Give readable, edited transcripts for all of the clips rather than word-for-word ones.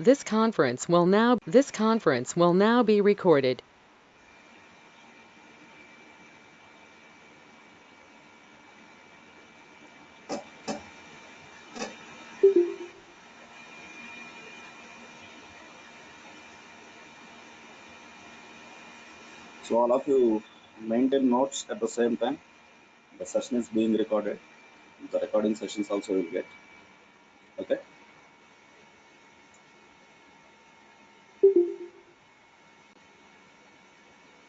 This conference will now be recorded. So all of you maintain notes at the same time. The session is being recorded. The recording sessions also will get. Okay.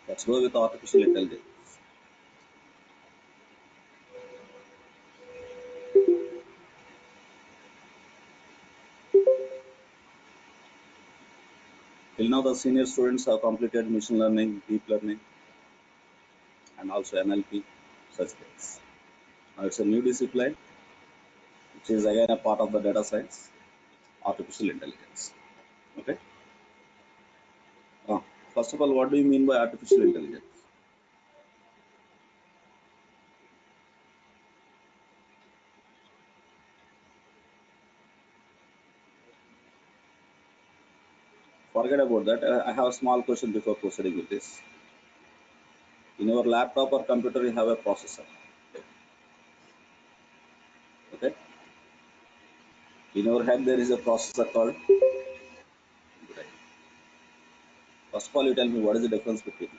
Let's go with artificial intelligence. Till now, the senior students have completed machine learning, deep learning, and also NLP, such things. Now it's a new discipline, which is again a part of the data science, artificial intelligence. Okay. Uh, First of all, what do you mean by artificial intelligence? Forget about that. I have a small question before proceeding with this. In your laptop or computer, you have a processor. Okay. In your head, there is a processor called brain. First of all, you tell me what is the difference between.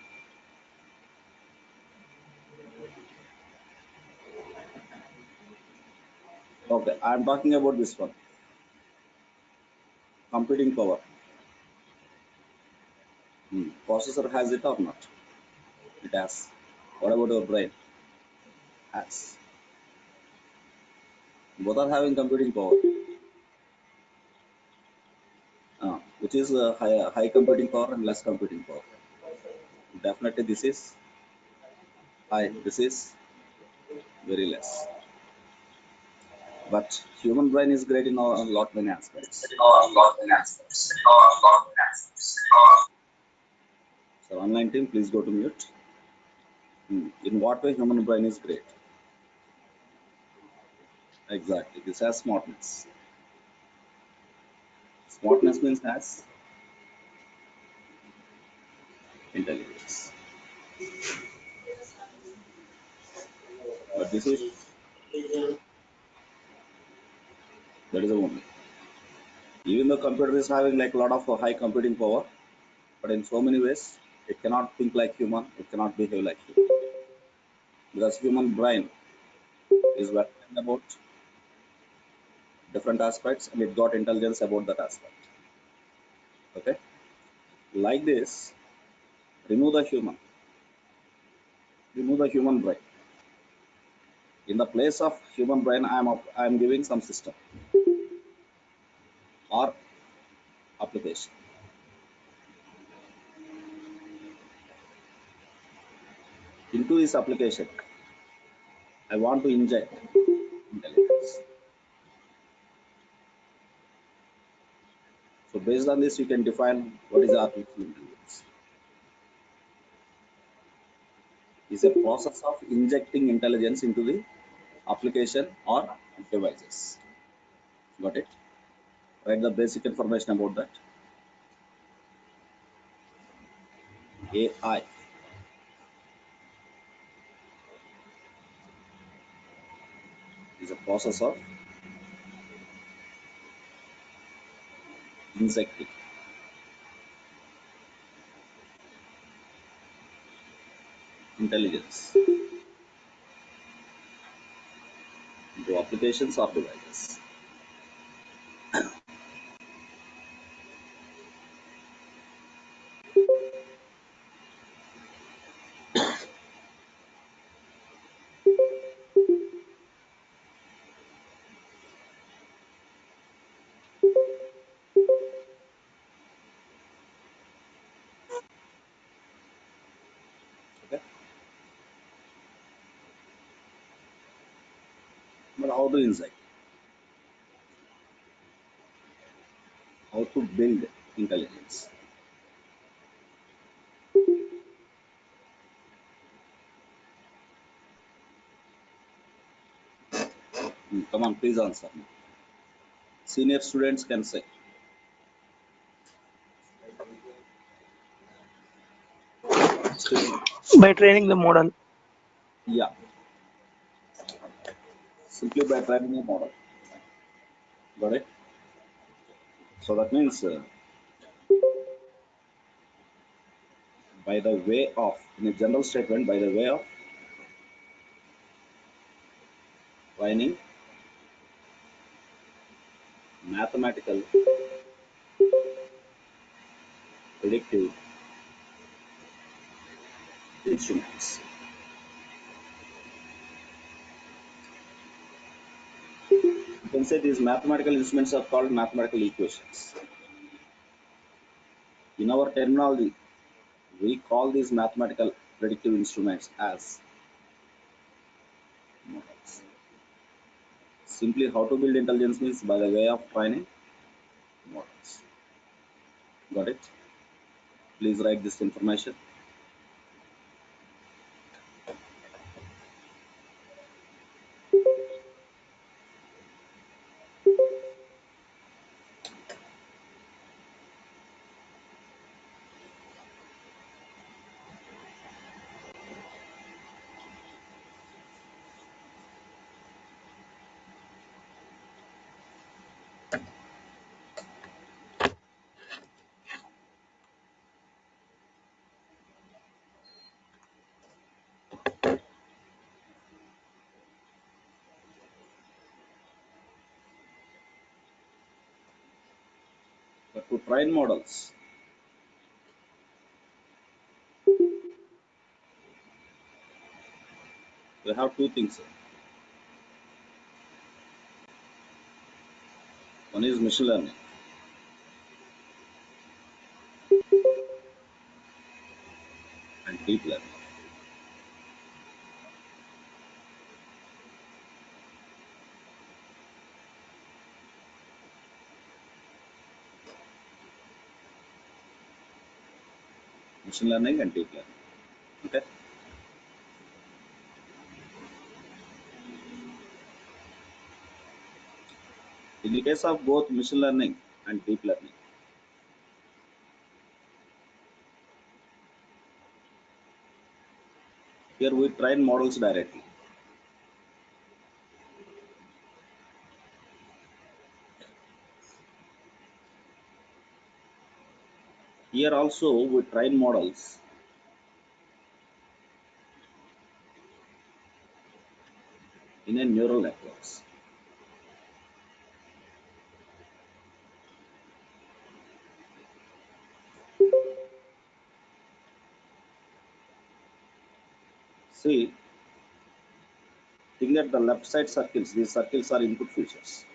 Okay, I am talking about this one. Computing power. Processor has it or not? It has. What about your brain? Has. Both are having computing power. Which is high computing power and less computing power. Definitely, this is high. This is very less. But human brain is great in a lot many aspects. So online team, please go to mute. In what way human brain is great? Exactly. This has smartness. Smartness means has intelligence. But this is that is the only. Even the computer is having like a lot of high computing power, but in so many ways it cannot think like human. It cannot behave like human because human brain is working about different aspects and it got intelligence about that aspect. Okay, like this, remove the human, remove the human brain. In the place of human brain, I am giving some system or application. Into this application, I want to inject intelligence. So based on this, you can define what is artificial intelligence. It's a process of injecting intelligence into the application or devices. Got it? Write the basic information about that. AI is a process of injecting intelligence into applications or devices. Okay? But how to inject? How to build intelligence? Come on, please answer me. Senior students can say. Still, By training the model. yeah, simply by training a model. Got it? So that means by the way of, in a general statement, by the way of training mathematical predictive instruments. You can say these mathematical instruments are called mathematical equations. In our terminology, we call these mathematical predictive instruments as models. Simply how to build intelligence means by the way of training models. Got it? Please write this information. But to train models, we have two things. One is machine learning and deep learning. Machine learning and deep learning. Okay. In the case of both machine learning and deep learning, here we train models directly. Here also we train models in a neural networks. See, think that the left side circles, these circles are input features.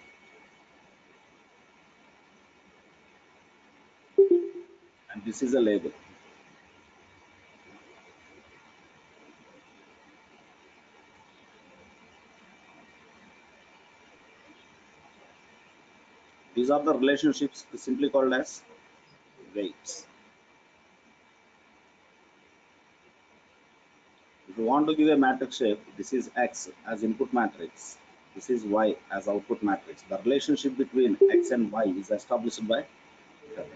And this is a label. These are the relationships simply called as weights. If you want to give a matrix shape, this is X as input matrix. This is Y as output matrix. The relationship between X and Y is established by W.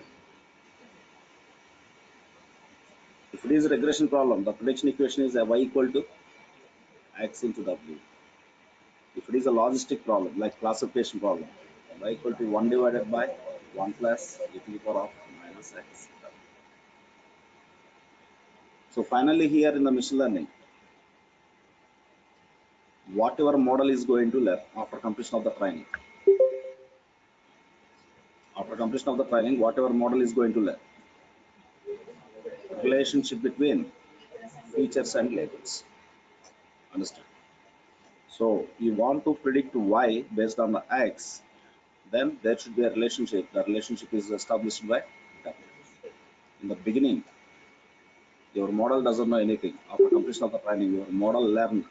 If it is a regression problem, the prediction equation is a Y equal to X into W. If it is a logistic problem, like classification problem, Y equal to 1 divided by 1 plus e to the power of minus X. So finally here in the machine learning, whatever model is going to learn after completion of the training, whatever model is going to learn, relationship between features and labels. Understand? So you want to predict Y based on the X, then there should be a relationship. The relationship is established by W. In the beginning, your model doesn't know anything. After completion of the training, your model learn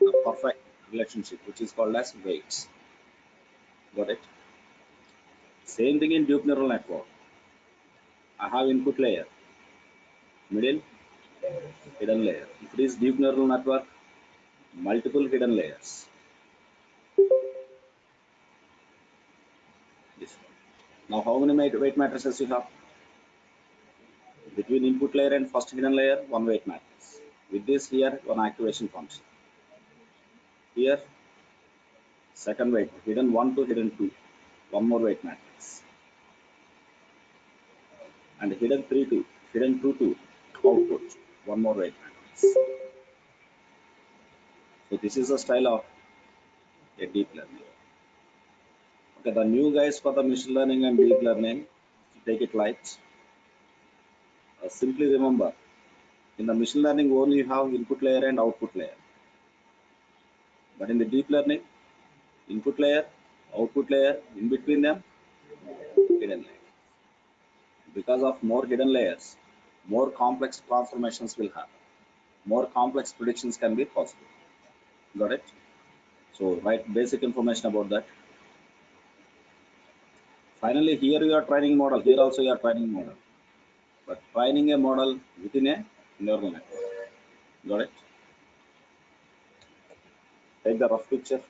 the perfect relationship, which is called as weights. Got it? Same thing in deep neural network. I have input layer, middle, hidden layer. If it is deep neural network, multiple hidden layers. This one. Now, how many weight matrices you have? Between input layer and first hidden layer, one weight matrix. With this here, one activation function. Here, second weight, hidden 1 to hidden 2, one more weight matrix. And hidden 3 to hidden 2 to output, one more weight matrix. So this is the style of a deep learning. Okay, the new guys for the machine learning and deep learning, take it light. Simply remember, in the machine learning only you have input layer and output layer. But in the deep learning, input layer, output layer, in between them, hidden layer. Because of more hidden layers, more complex transformations will happen. More complex predictions can be possible. Got it? So write basic information about that. Finally, here you are training model. Here also you are training model. But training a model within a neural network. Got it? Take the rough picture.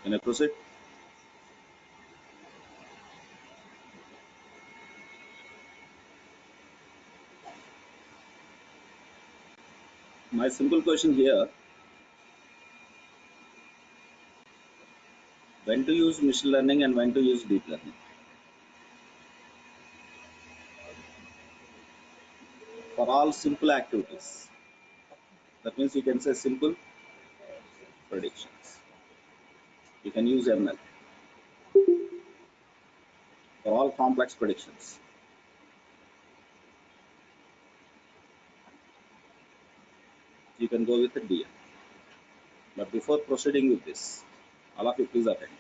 Can I proceed? My simple question here, when to use machine learning and when to use deep learning? For all simple activities. That means you can say simple predictions. You can use ML for all complex predictions. You can go with a DM. But before proceeding with this, all of you please attend.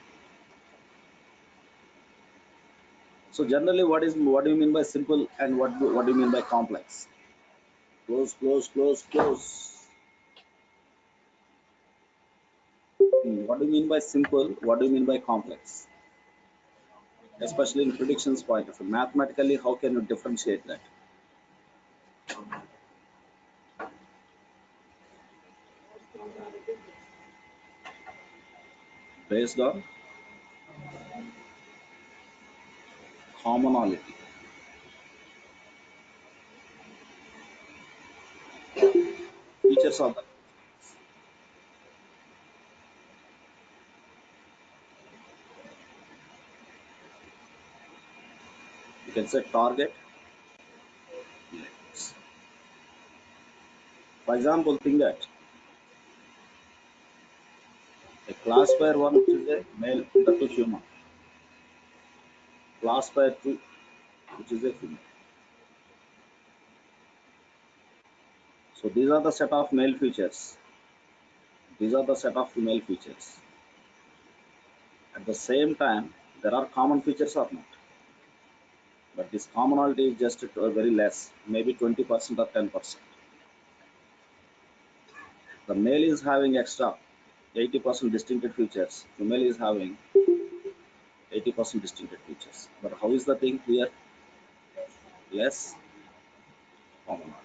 So generally, what do you mean by simple and what do you mean by complex? Close, close, close, close. What do you mean by simple? What do you mean by complex? Especially in predictions point of view. Mathematically, how can you differentiate that? Based on commonality. Features of that. You can say target. For example, think that a classifier 1, which is a male, that to human. Classifier 2, which is a female. So these are the set of male features. These are the set of female features. At the same time, there are common features or not. But this commonality is just very less, maybe 20% or 10%. The male is having extra 80% distinctive features. Female is having 80% distinctive features. But how is the thing here? Less commonality.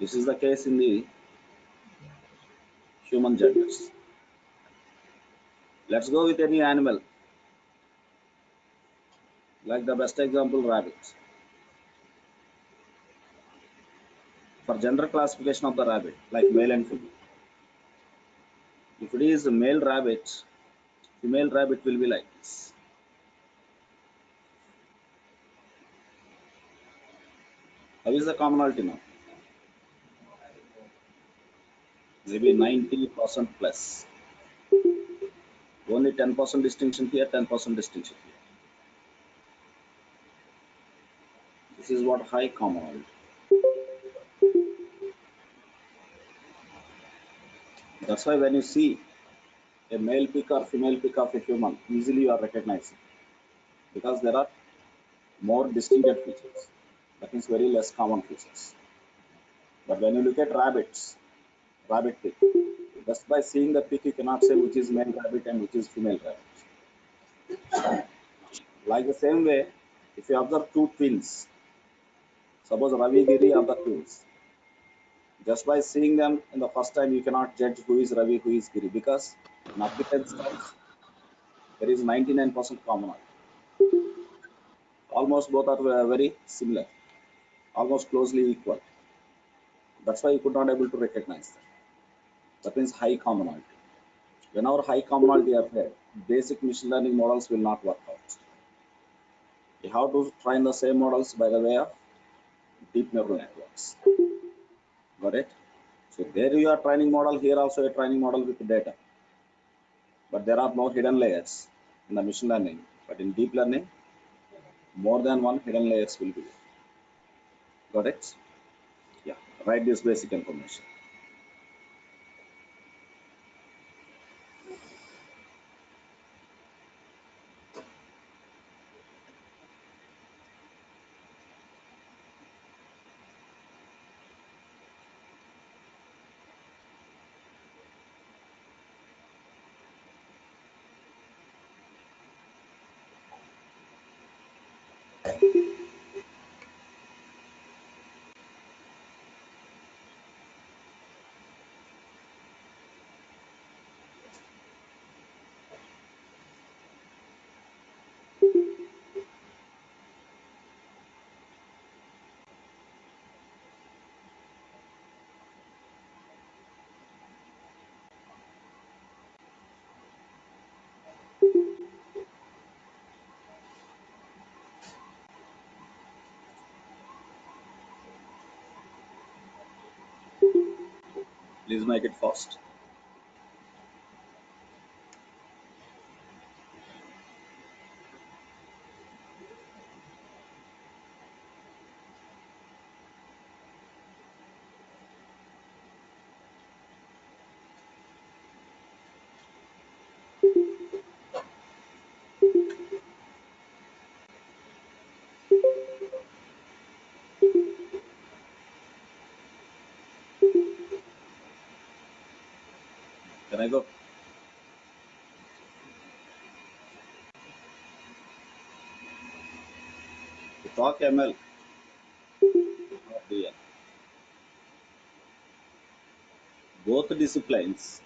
This is the case in the human genders. Let's go with any animal. Like the best example, rabbits. for gender classification of the rabbit, like male and female. If it is a male rabbit, female rabbit will be like this. How is the commonality now? Maybe 90% plus. Only 10% distinction here, 10% distinction here. This is what high commonality. That's why when you see a male peak or female peak of a human, easily you are recognizing, because there are more distinctive features. That means very less common features. But when you look at rabbits, rabbit peak, just by seeing the peak, you cannot say which is male rabbit and which is female rabbit. Like the same way, if you observe two twins, suppose Ravi Giri are the twins, just by seeing them in the first time, you cannot judge who is Ravi, who is Giri, because in appearance terms, there is 99% commonality. Almost both are very similar, almost closely equal. That's why you could not able to recognize them. That means high commonality. Whenever high commonality appears, basic machine learning models will not work out. You have to train the same models by the way of deep neural networks. Got it? So there you are training model, here also a training model with data. But there are no hidden layers in the machine learning. But in deep learning, more than one hidden layers will be there. Got it? Yeah. Write this basic information. Please make it fast. Can I go? To talk ML, not DL. Both disciplines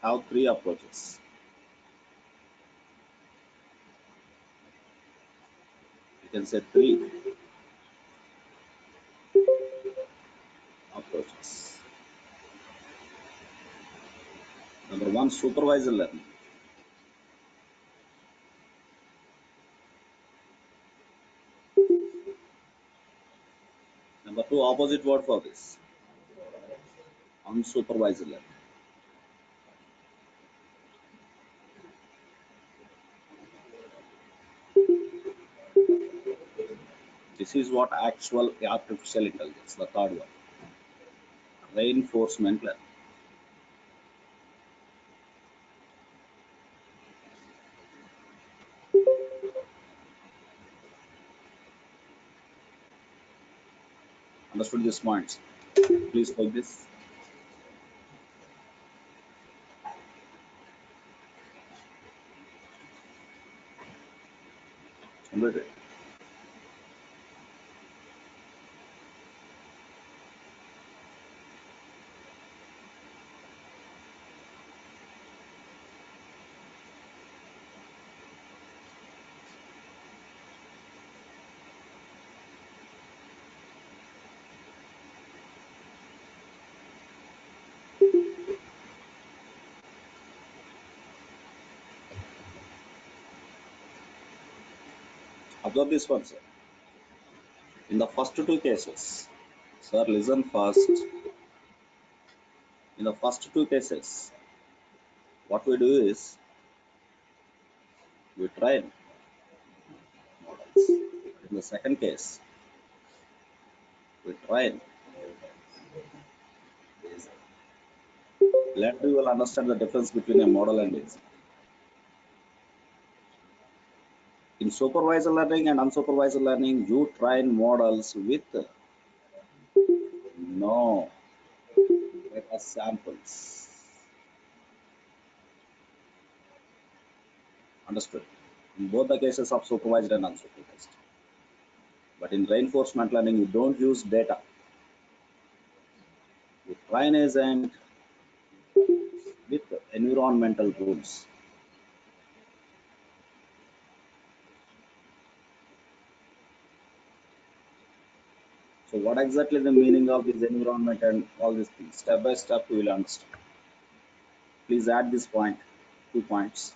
have three approaches. You can say three approaches. Number one, supervisor learning. Number two, opposite word for this, unsupervised learning. This is what actual artificial intelligence, the third one, reinforcement learning. Understood these points? Please take this. Completed. Observe this one, sir. In the first two cases, sir, listen first. In the first two cases, what we do is we train models. In the second case, we train. Later you will understand the difference between a model and it. In supervised learning and unsupervised learning, you train models with no data samples. Understood? In both the cases of supervised and unsupervised. But in reinforcement learning, you don't use data. You train agent with environmental rules. So what exactly the meaning of this environment and all these things? Step by step you will understand. Please add this point, 2 points.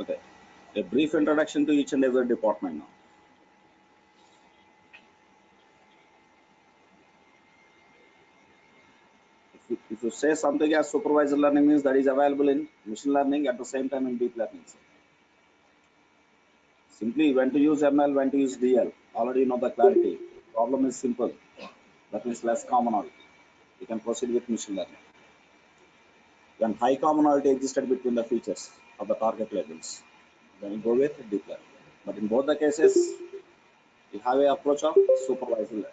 Okay. A brief introduction to each and every department now. If you say something as supervised learning means that is available in machine learning at the same time in deep learning. Simply when to use ML, when to use DL. Already you know the clarity. Problem is simple. That means less commonality. You can proceed with machine learning. When high commonality existed between the features of the target labels, then you go with deep learning. But in both the cases, you have a approach of supervised learning.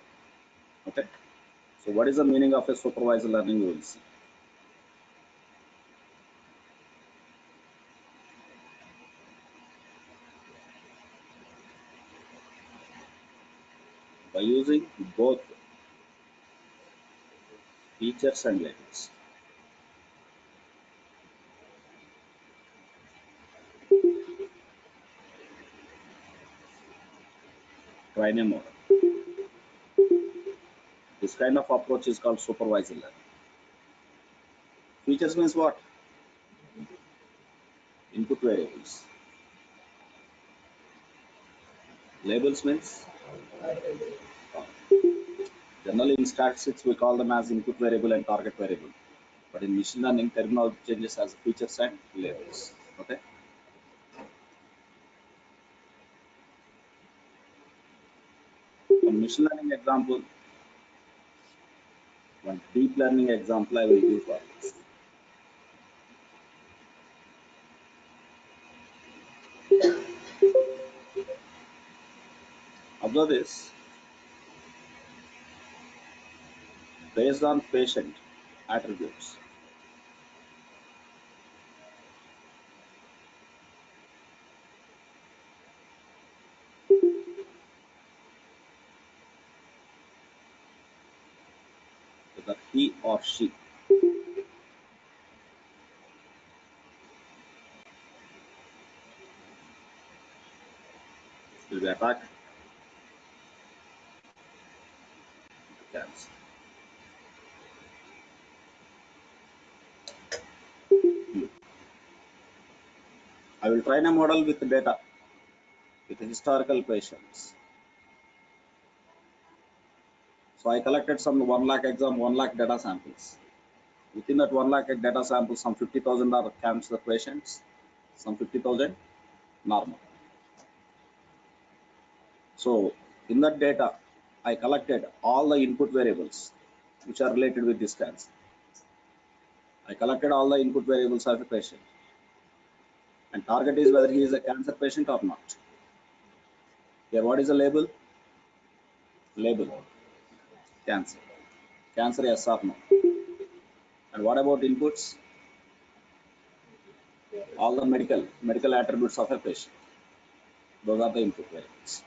Okay. So what is the meaning of a supervised learning? You will see. By using both features and labels. Train a model. This kind of approach is called supervised learning. Features means what? Input variables. Labels means generally in statistics we call them as input variable and target variable. But in machine learning, terminology changes as features and labels. Okay. One machine learning example, one deep learning example I will give for this. Observe this. Based on patient attributes, whether he or she will be attacked with cancer. I will train a model with data, with historical patients. So I collected some 1 lakh 1 lakh data samples. Within that 1 lakh data samples, some 50,000 are cancer patients, some 50,000 normal. So in that data, I collected all the input variables which are related with this cancer. I collected all the input variables of a patient. And target is whether he is a cancer patient or not. Here, what is the label? Label, cancer. Cancer, yes or no. And what about inputs? all the medical attributes of a patient. Those are the input variables.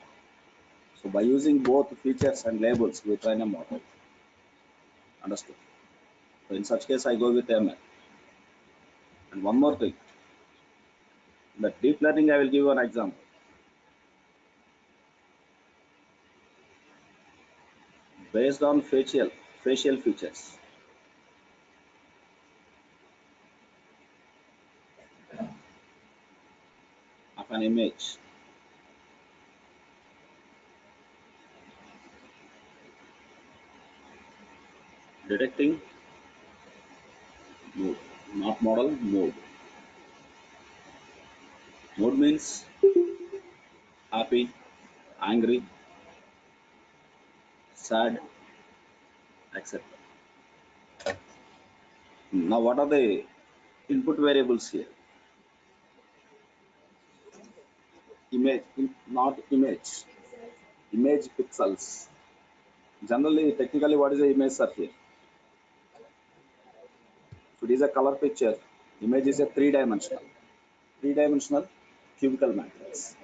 So by using both features and labels, we train a model. Understood? So in such case, I go with ML. And one more thing, the deep learning, I will give you an example. Based on facial features, of an image, detecting mood, not model, mood. Mood means happy, angry, sad, etc. Now, what are the input variables here? Image, not image, image pixels. Generally, technically, what is the image search here? If it is a color picture, image is a three-dimensional cubical matrix.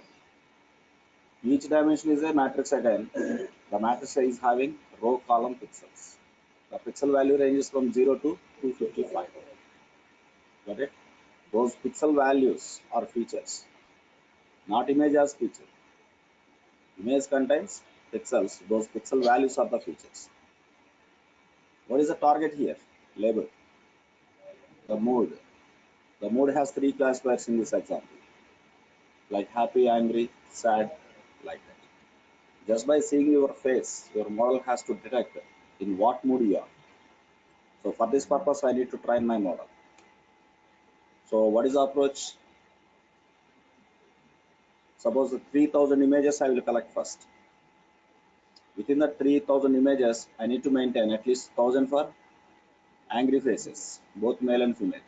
Each dimension is a matrix again. The matrix is having row, column, pixels. The pixel value ranges from 0 to 255. Got it? Those pixel values are features, not image as feature. Image contains pixels. Those pixel values are the features. What is the target here? Label. The mood. The mood has three classifiers in this example, like happy, angry, sad, like that. Just by seeing your face, your model has to detect in what mood you are. So for this purpose, I need to train my model. So what is the approach? Suppose the 3000 images I will collect first. Within the 3000 images, I need to maintain at least 1000 for angry faces, both male and female,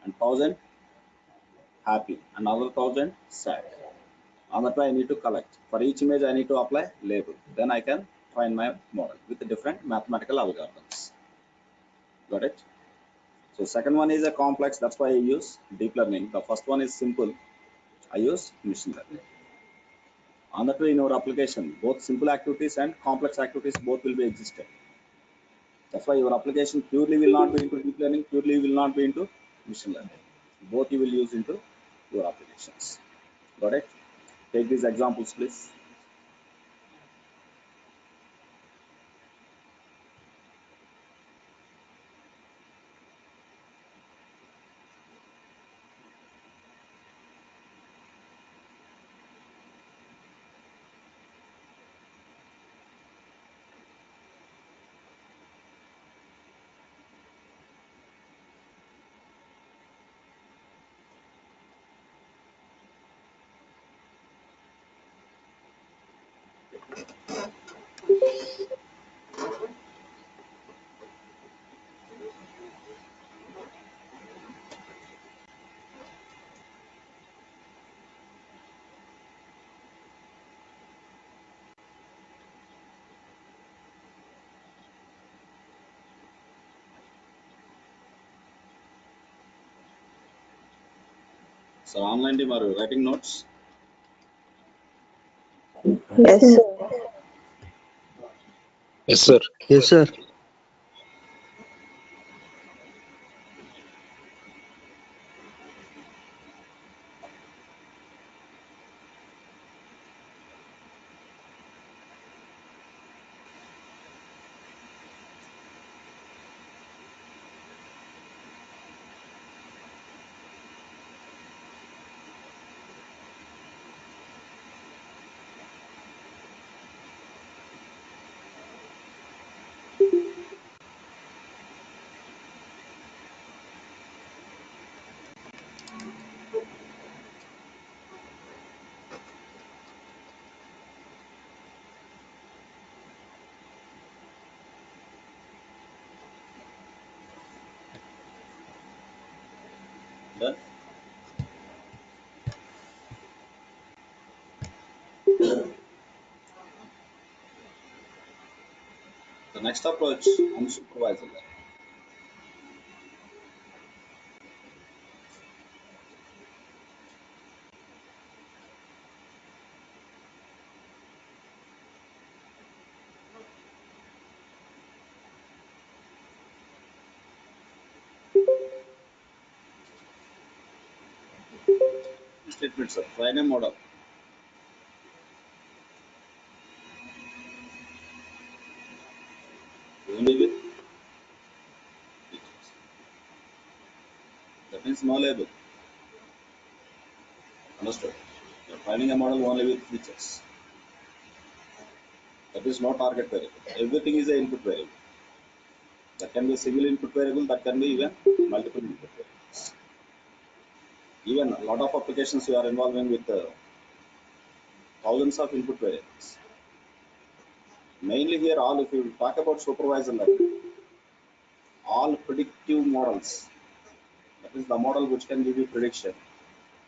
and 1000 happy, another 1000 sad. On that way, I need to collect. For each image, I need to apply label. Then I can train my model with the different mathematical algorithms. Got it? So second one is a complex. That's why I use deep learning. The first one is simple. I use machine learning. On that way, in our application, both simple activities and complex activities both will be existed. That's why your application purely will not be into deep learning, purely will not be into machine learning. Both you will use into your applications. Got it? Take these examples, please. So online team, are you writing notes? Yes, sir. Yes, sir. Yes, sir. Done. The next approach, unsupervised learning. statement, sir. Train a model. Only with features. That means no label. Understood? You're training a model only with features. That is no target variable. Everything is an input variable. That can be a single input variable, that can be even multiple input variables. Even a lot of applications you are involving with thousands of input variables. Mainly here, all if you talk about supervisor learning, all predictive models, that is the model which can give you prediction.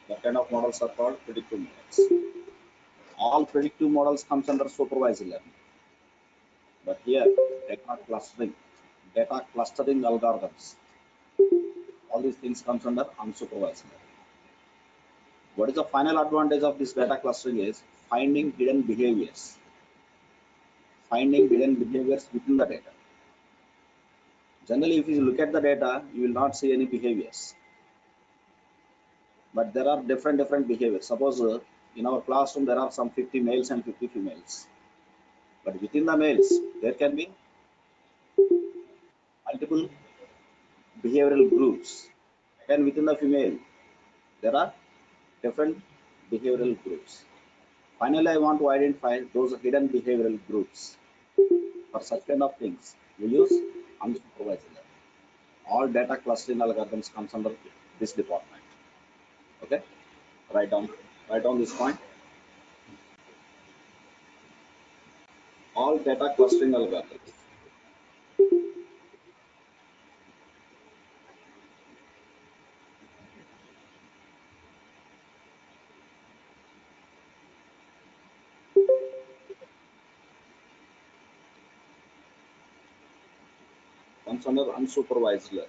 That kind of models are called predictive models. All predictive models comes under supervisor learning. But here, data clustering algorithms, all these things comes under unsupervised learning. What is the final advantage of this data clustering is finding hidden behaviors. Finding hidden behaviors within the data. Generally, if you look at the data, you will not see any behaviors. But there are different behaviors. Suppose in our classroom, there are some 50 males and 50 females. But within the males, there can be multiple behavioral groups. And within the female, there are different behavioral groups. Finally, I want to identify those hidden behavioral groups. For such kind of things, we use unsupervised learning. All data clustering algorithms comes under this department. Okay, write down this point. All data clustering algorithms. Comes under unsupervised learning.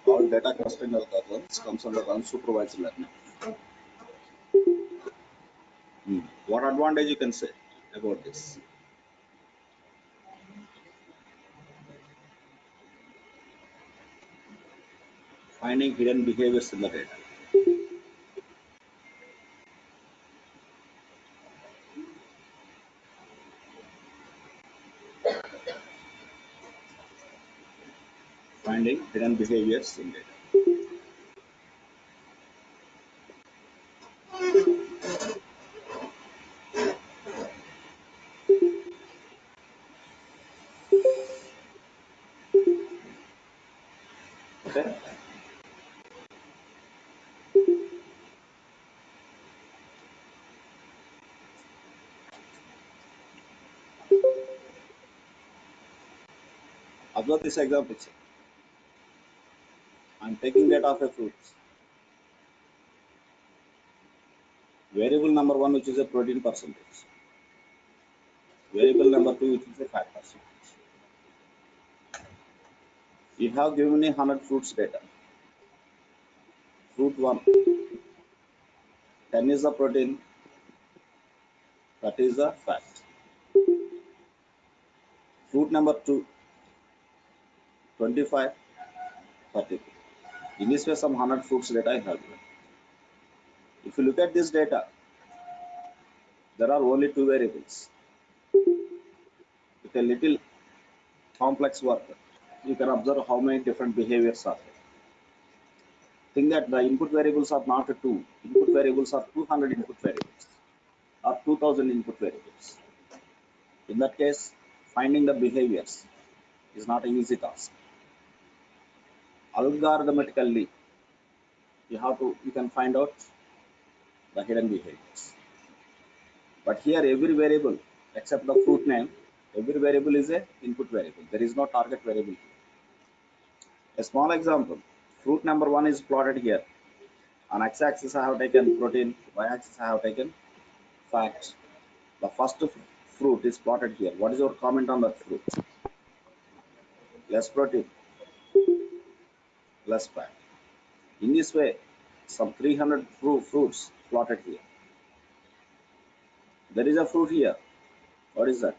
All data clustering algorithms comes under unsupervised learning. What advantage you can say about this? Finding hidden behaviors in the data. Finding hidden behaviors in data. Okay. Observe this example. I'm taking data of a fruit. Variable number one, which is a protein percentage. Variable number two, which is a fat percentage. You have given me 100 fruits data. Fruit 1, 10 is the protein, 30 is the fat. Fruit number 2, 25, 30. In this way, some 100 fruits data I have given. If you look at this data, there are only two variables. With a little complex work, you can observe how many different behaviors are there. Think that the input variables are not two. Input variables are 200 input variables or 2000 input variables. In that case, finding the behaviors is not an easy task. Algorithmically, you can find out the hidden behaviors. But here every variable except the fruit name, every variable is a input variable. There is no target variable here. A small example, fruit number 1 is plotted here. On x-axis I have taken protein, y-axis I have taken fat. The first fruit is plotted here. What is your comment on that fruit? Less protein, less fat. In this way, some 300 fruits plotted here. There is a fruit here. What is that?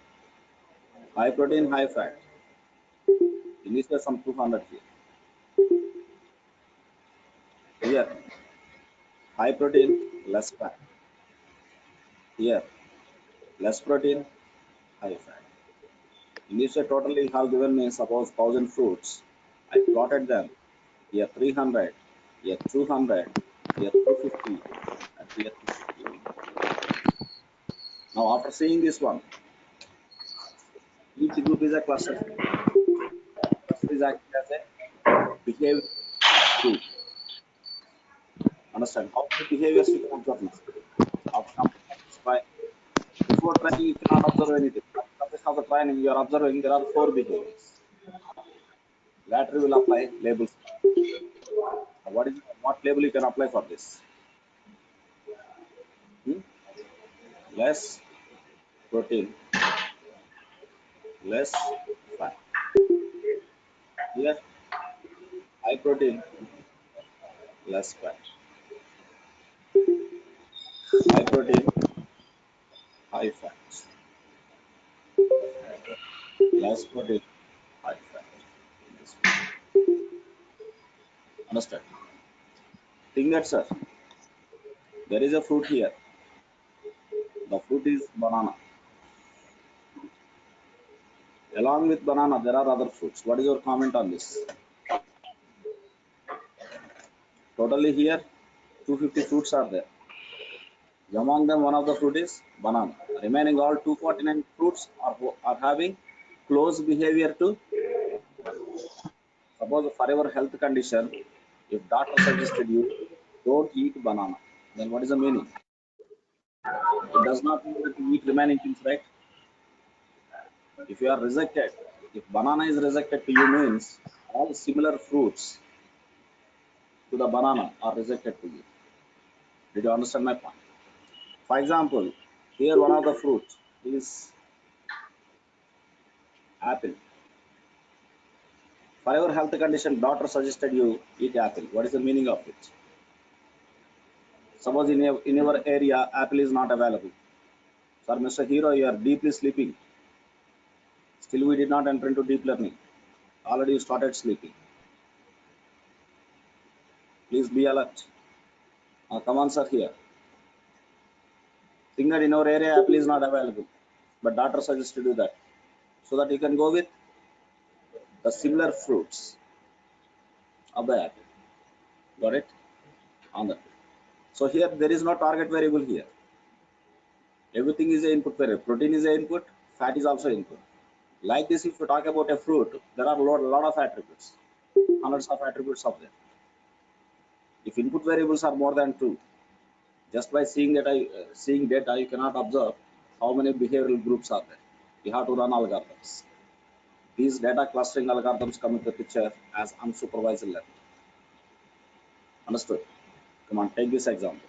High protein, high fat. In this way, some 200 here. Here, high protein, less fat. Here, less protein, high fat. In this way, totally have given me suppose 1000 fruits. I plotted them. Here 300, here 200, here 250, and here 250. Now, after seeing this one, each group is a cluster. Cluster is acting as a behavior group. Understand how many behaviors you can observe now. After completing this try, before training you cannot observe anything. After completion of the training, you are observing there are 4 behaviors. Later will apply labels. What label you can apply for this? Hmm? Less protein, less fat. Here, high protein, less fat. High protein, high fat. Less protein, high fat. This way. Understand? Think that, sir. There is a fruit here. The fruit is banana. Along with banana, there are other fruits. What is your comment on this? Totally here, 250 fruits are there. Among them, one of the fruit is banana. Remaining all 249 fruits are having close behavior to. Suppose for your health condition, if doctor suggested you don't eat banana, then what is the meaning? It does not mean that you eat remaining things, right? If you are rejected, if banana is rejected to you means all similar fruits to the banana are rejected to you. Did you understand my point? For example, here one of the fruits is apple. For your health condition, doctor suggested you eat apple. What is the meaning of it? Suppose in your area, apple is not available. Sir, Mr. Hero, you are deeply sleeping. Still, we did not enter into deep learning. Already you started sleeping. Please be alert. Come on, sir, here. Think that in our area, apple is not available. But doctor suggested you that. So that you can go with the similar fruits of the apple. Got it? On that. So here, there is no target variable here. Everything is an input variable. Protein is an input. Fat is also input. Like this, if you talk about a fruit, there are a lot of attributes. Hundreds of attributes of them. If input variables are more than 2, just by seeing data, you cannot observe how many behavioral groups are there. You have to run algorithms. These data clustering algorithms come into the picture as unsupervised learning. Understood? Come on, take this example.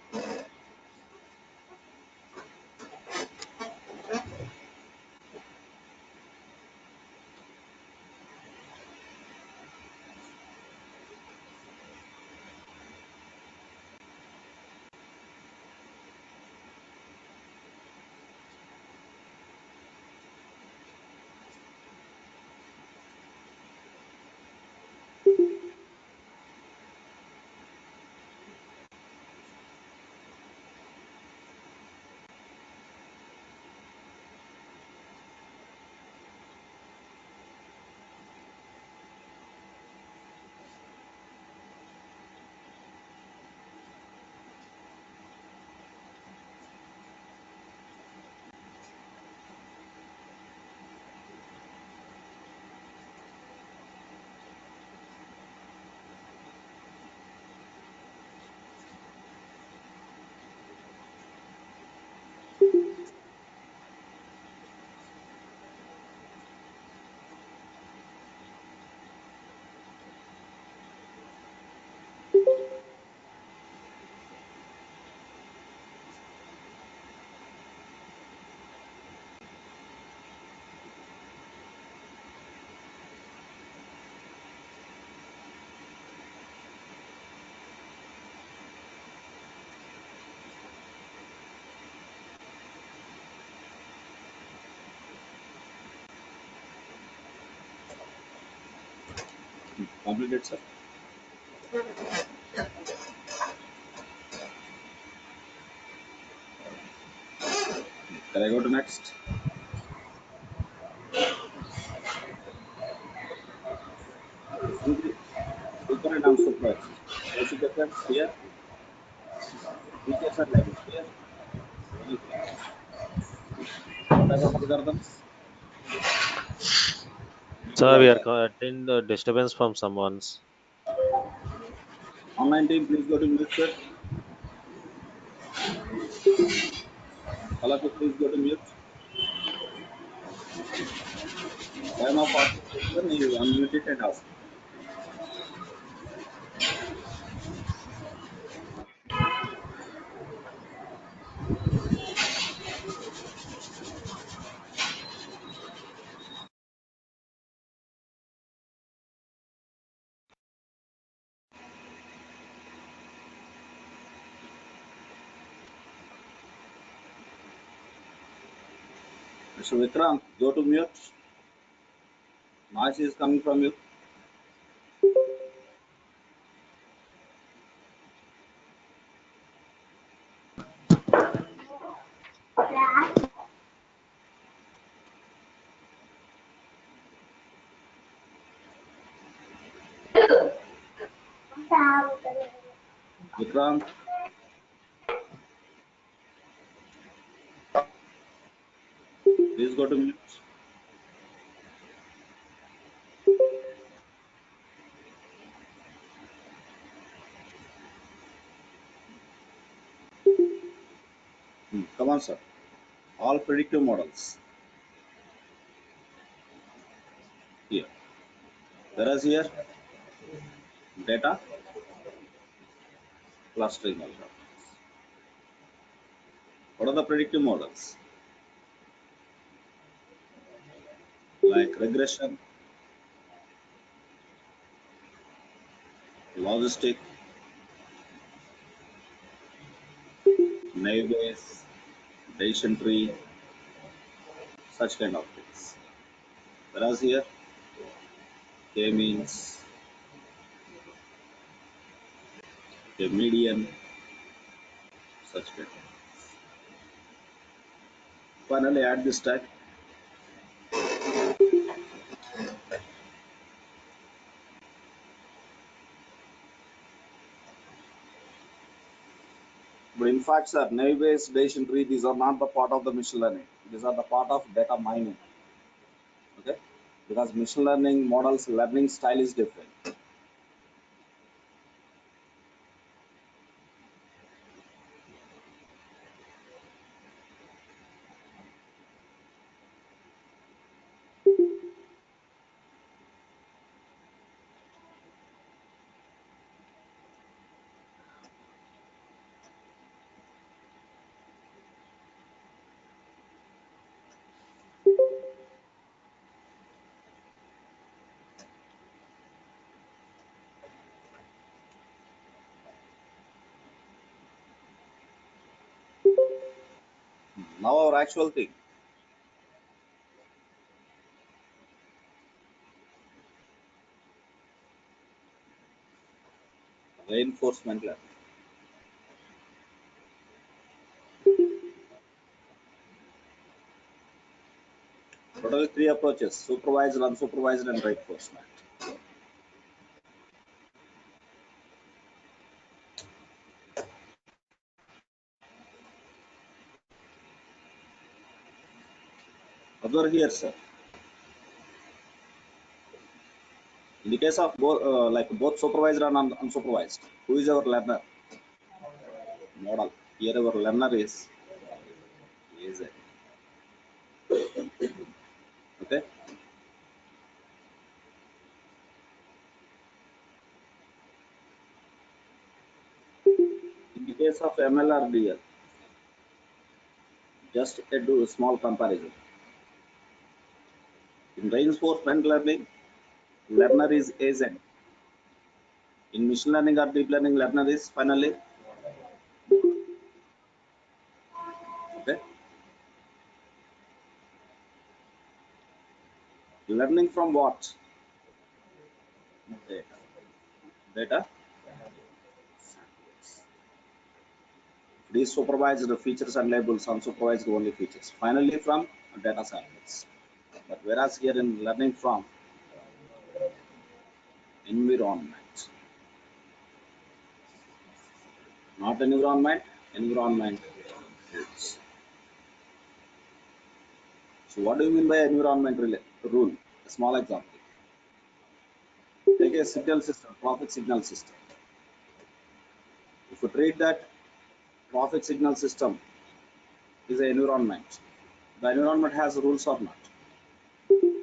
Completed, sir. Can I go to next? Super and unsupervised. What's the difference here? Features are like this. Here, very clear. What type of algorithms? Deep Sir, we are learning. getting the disturbance from someone's. Online team, please go to mute, sir. All of you, please go to mute. Time of asking question, you unmute it and ask. Mr. Vikrant, go to mute. Noise is coming from you. Vikrant, please go to mute. Come on, sir. All predictive models. Here. Whereas here, data clustering algorithms. What are the predictive models? Like regression, logistic, naive Bayes, decision tree, such kind of things. Whereas here, k-means, k-median, such kind of things. Finally, add this type. But in fact, sir, naive Bayes, decision tree, these are not the part of the machine learning. These are the part of data mining. Okay? Because machine learning models learning style is different. Now our actual thing. Reinforcement learning. What are the three approaches? Supervised, unsupervised, and reinforcement. Observe here, sir. In the case of both supervised and unsupervised, who is our learner? Model. Here our learner is a. Okay. In the case of MLRDL, just do a small comparison. In reinforcement learning, learner is agent. In machine learning or deep learning, learner is finally. Okay. Learning from what? Data. Data samples. It is supervised features and labels, unsupervised only features. Finally, from data samples. But whereas here in learning from environment, not environment, environment rules. So what do you mean by environment rule? A small example. Take a signal system, traffic signal system. If you treat that traffic signal system is an environment, the environment has rules or not?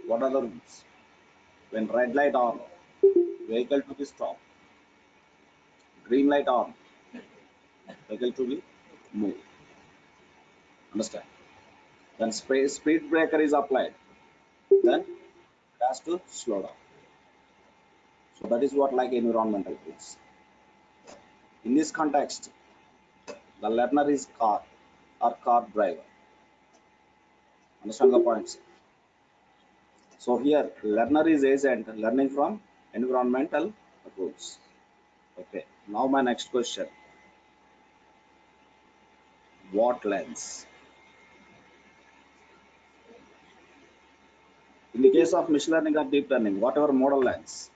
What are the rules? When red light on, vehicle to be stopped. Green light on, vehicle to be moved. Understand? When speed breaker is applied, then it has to slow down. So that is what like environmental rules. In this context, the learner is car or car driver. Understand the points? So here, learner is agent learning from environmental rules. Okay. Now my next question: what lens? In the case of machine learning or deep learning, whatever model lens,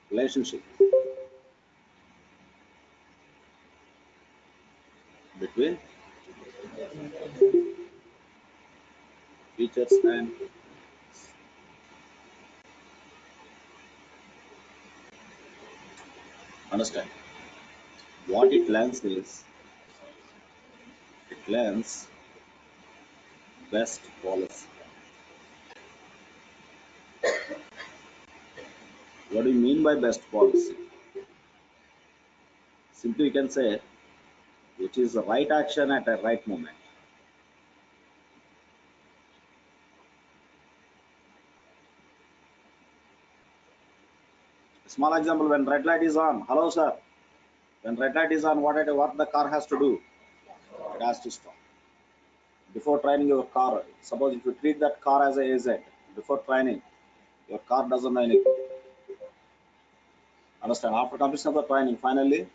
relationship between features and understand. What it lens is, it lens best policy. What do you mean by best policy? Simply you can say which is the right action at a right moment. Small example: when red light is on, hello sir. When red light is on, what the car has to do? It has to stop. Before training your car, suppose if you treat that car as a AZ, before training, your car doesn't know anything. Understand? After completion of the training, finally,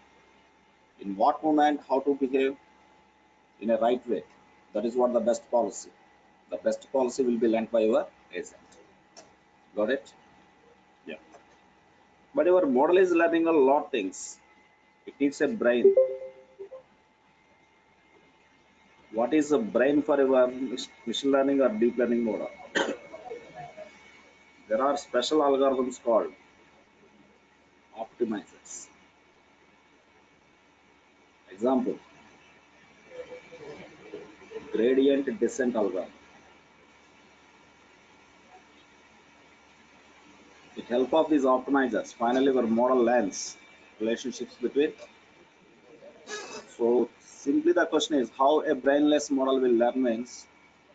in what moment, how to behave in a right way. That is what the best policy. The best policy will be learned by your agent. Got it? Yeah. But your model is learning a lot of things. It needs a brain. What is the brain for your machine learning or deep learning model? There are special algorithms called optimizers. Example, gradient descent algorithm. With help of these optimizers, finally our model learns relationships between. So simply the question is how a brainless model will learn means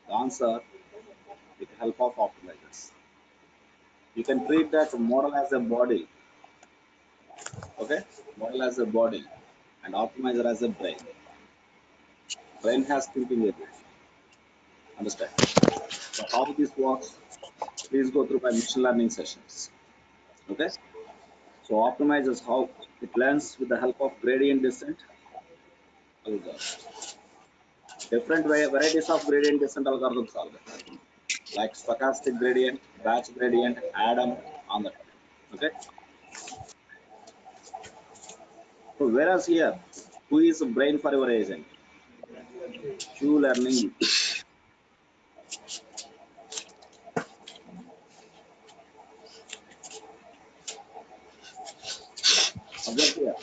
the answer with help of optimizers. You can treat that model as a body, okay? Model as a body and optimizer as a brain. Brain has thinking ability. Understand? So how this works, please go through my machine learning sessions. Okay? So optimizers how it learns with the help of gradient descent algorithm. Different varieties of gradient descent algorithms are there, like stochastic gradient, batch gradient, Adam, on that. Okay. So whereas here, who is the brain for your agent? Q learning. Observe here.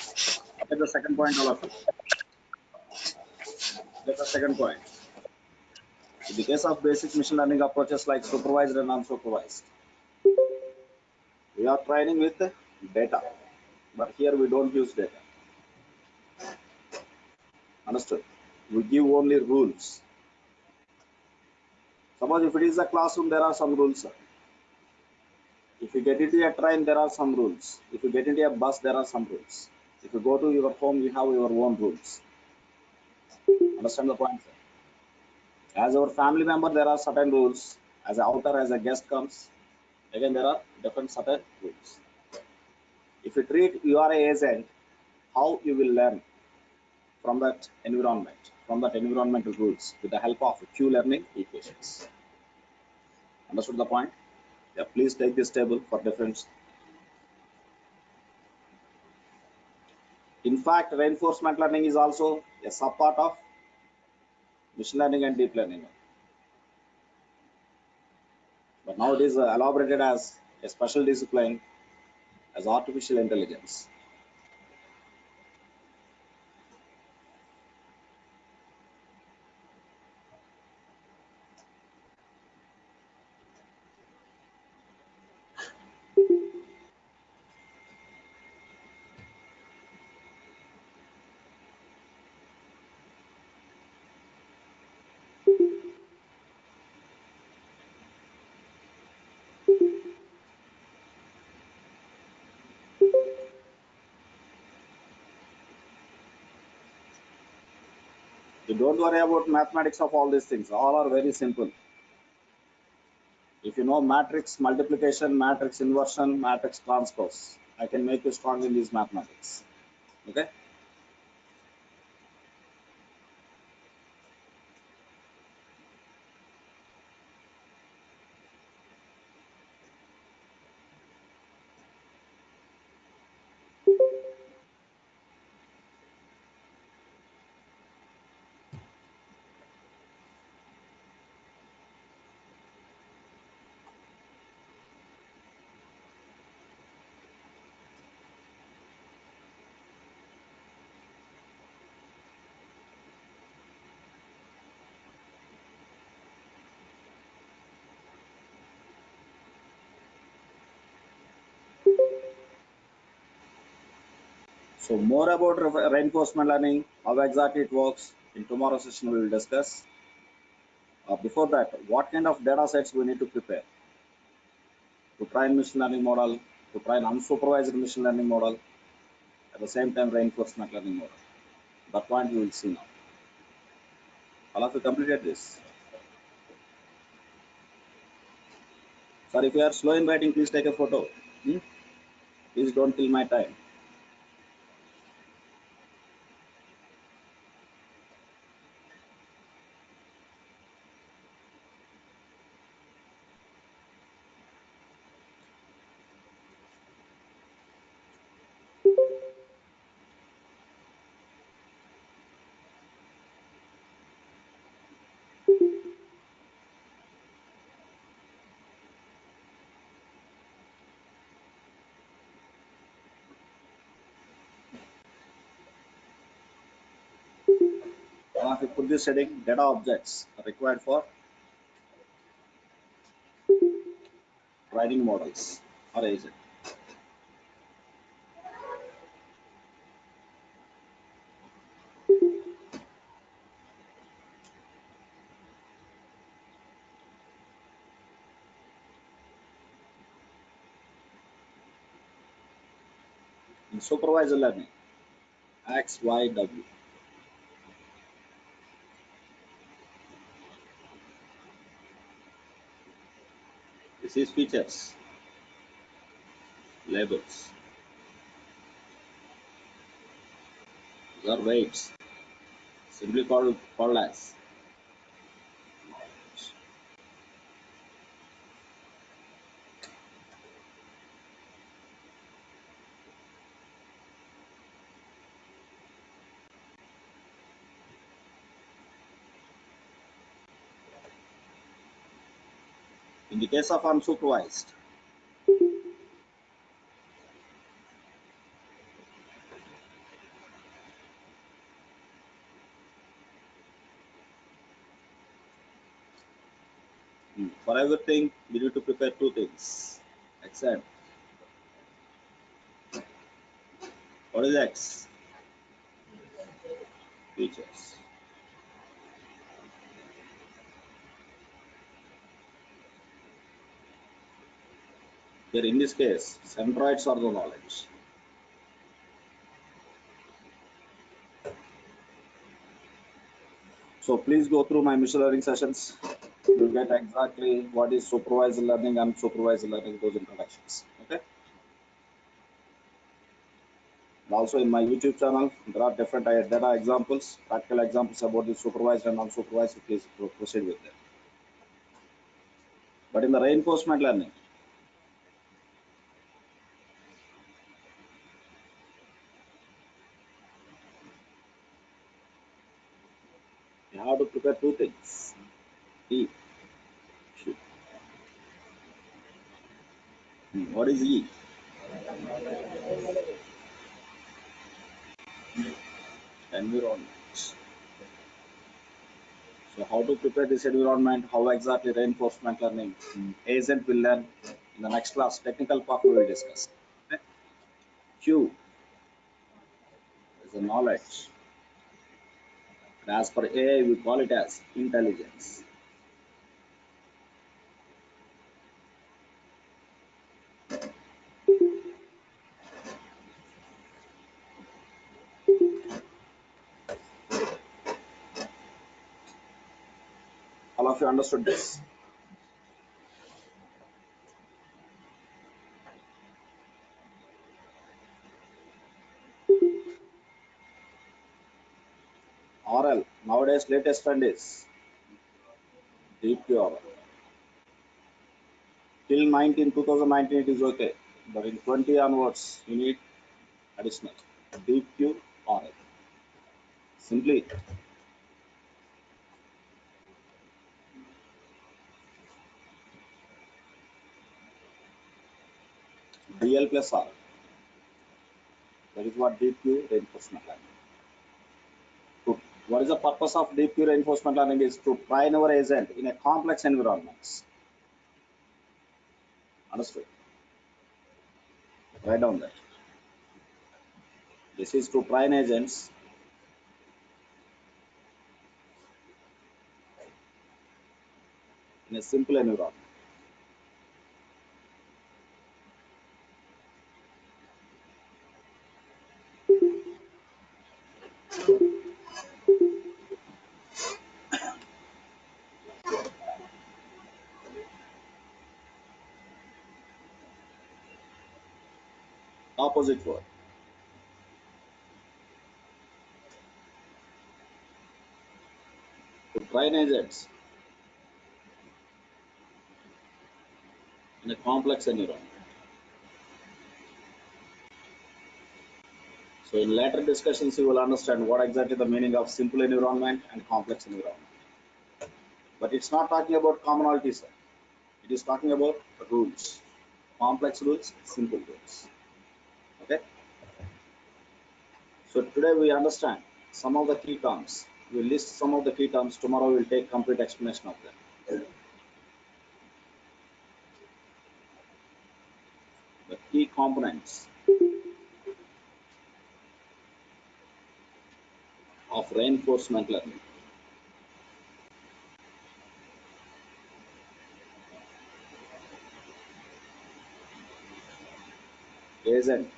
Get the second point, all of you. Get the second point. In the case of basic machine learning approaches like supervised and unsupervised, we are training with data, but here we don't use data. Understood? We give only rules. Suppose if it is a classroom, there are some rules. If you get into a train, there are some rules. If you get into a bus, there are some rules. If you go to your home, you have your own rules. Understand the point? As our family member, there are certain rules. As an outer, as a guest comes, Again, there are different certain rules. If you treat you are a agent, how you will learn from that environmental rules with the help of Q learning equations. Understood the point? Yeah, please take this table for difference. In fact, reinforcement learning is also a subpart of machine learning and deep learning. But now it is elaborated as a special discipline as artificial intelligence. You don't worry about mathematics of all these things. All are very simple. If you know matrix multiplication, matrix inversion, matrix transpose, I can make you strong in these mathematics. Okay? So more about reinforcement learning, how exactly it works, in tomorrow's session we will discuss. Before that, what kind of data sets we need to prepare to train machine learning model, to train unsupervised machine learning model, at the same time reinforcement learning model. That point we will see now. All of you completed this. Sir, if you are slow in writing, please take a photo. Please don't kill my time. If you put this heading, data objects are required for training models or agent. In supervisor learning, X, Y, W. This is features, labels. These are weights, simply called as. In the case of unsupervised, for everything we need to prepare two things. Except, what is X? Features. Here in this case, centroids are the knowledge. So please go through my machine learning sessions. you get exactly what is supervised learning and unsupervised learning, those introductions. Okay. And also in my YouTube channel, there are different data examples, practical examples about the supervised and unsupervised. Please proceed with them. But in the reinforcement learning, you have to prepare two things. E. What is E? Environment. So how to prepare this environment, how exactly reinforcement learning agent will learn in the next class. Technical part we will discuss. Okay. Q is a knowledge. And as per AI, we call it as intelligence. All of you understood this? RL, nowadays latest trend is deep QRL. Till 2019 it is okay, but in 20 onwards you need additional deep QRL. Simply DL plus R. That is what deep Q reinforcement learning. What is the purpose of deep Q reinforcement learning is to train our agent in a complex environments. Understood? Write down that. This is to train agents in a simple environment. Opposite word. To train agents in a complex environment. So in later discussions, you will understand what exactly the meaning of simple environment and complex environment. But it's not talking about commonalities. It is talking about rules. Complex rules, simple rules. Okay. So today we understand some of the key terms. We list some of the key terms. Tomorrow we'll take complete explanation of them. The key components of reinforcement learning. Agent,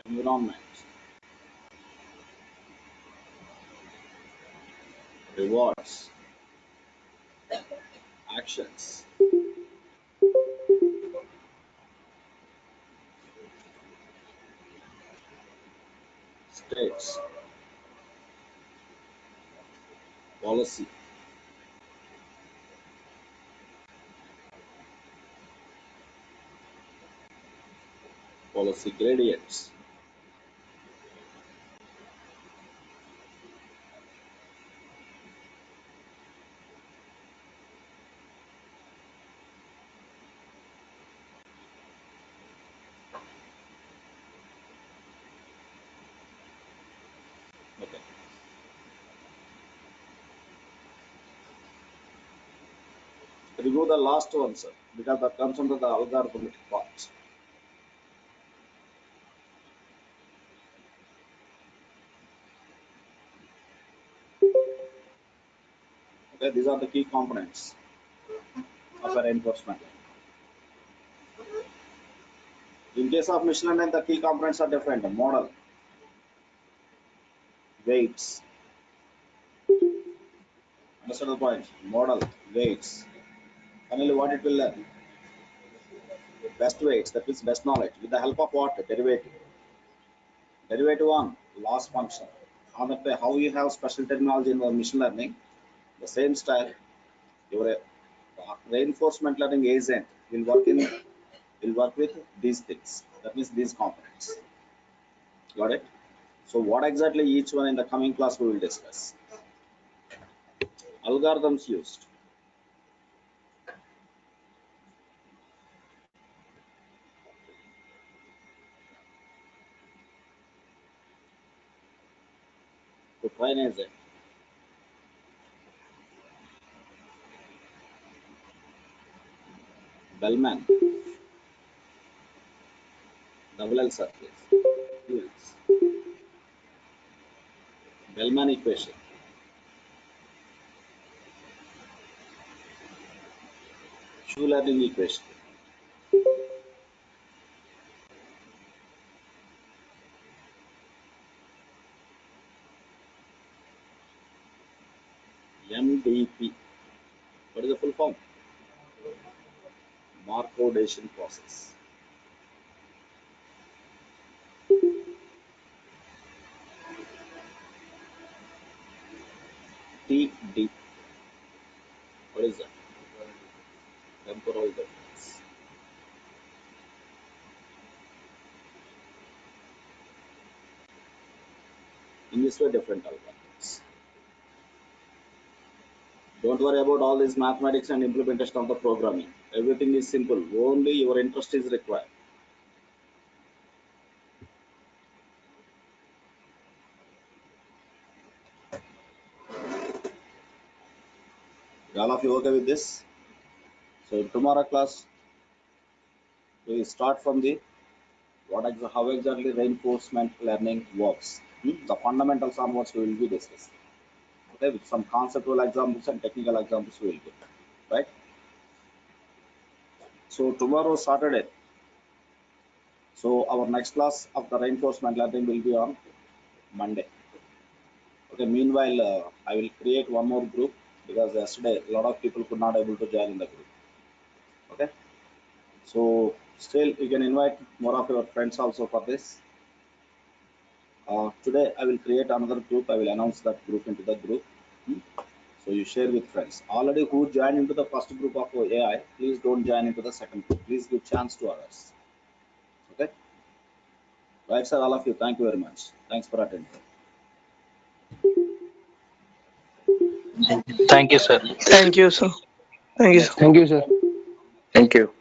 environment, rewards, actions, states, policy, policy gradients. Okay. Remove the last one, sir, because that comes under the algorithmic part. Okay, these are the key components of a reinforcement. In case of machine learning, the key components are different. Model, weights, Understand the point? Model, weights. Finally, what it will learn? Best weights, that means best knowledge. With the help of what? Derivative. Derivative on loss function. On that way, how you have special terminology in the machine learning, the same style, your reinforcement learning agent will work with these things. That means these components. Got it? So what exactly each one in the coming class we will discuss. Algorithms used. To train agent. Bellman. Double L surface. Fields. Bellman equation. Shoe learning equation. MDP. What is the full form? Markov-Decision process. TD. What is that? Temporal difference. In this way, different algorithms. Don't worry about all this mathematics and implementation of the programming. Everything is simple. Only your interest is required. All of you okay with this? So tomorrow class, we start from the how exactly reinforcement learning works. The fundamentals on what we will be discussing. Okay, with some conceptual examples and technical examples we will do. Right? So tomorrow Saturday. So our next class of the reinforcement learning will be on Monday. Okay. Meanwhile, I will create one more group because yesterday a lot of people could not able to join in the group. Okay. So still you can invite more of your friends also for this. Today I will create another group. I will announce that group into the group. So you share with friends. Already who joined into the first group of AI, please don't join into the second group. Please give chance to others. Okay. Right, sir. All of you. Thank you very much. Thanks for attending. Thank you, sir. Thank you, sir. Thank you, sir. Next. Thank you, sir. Thank you.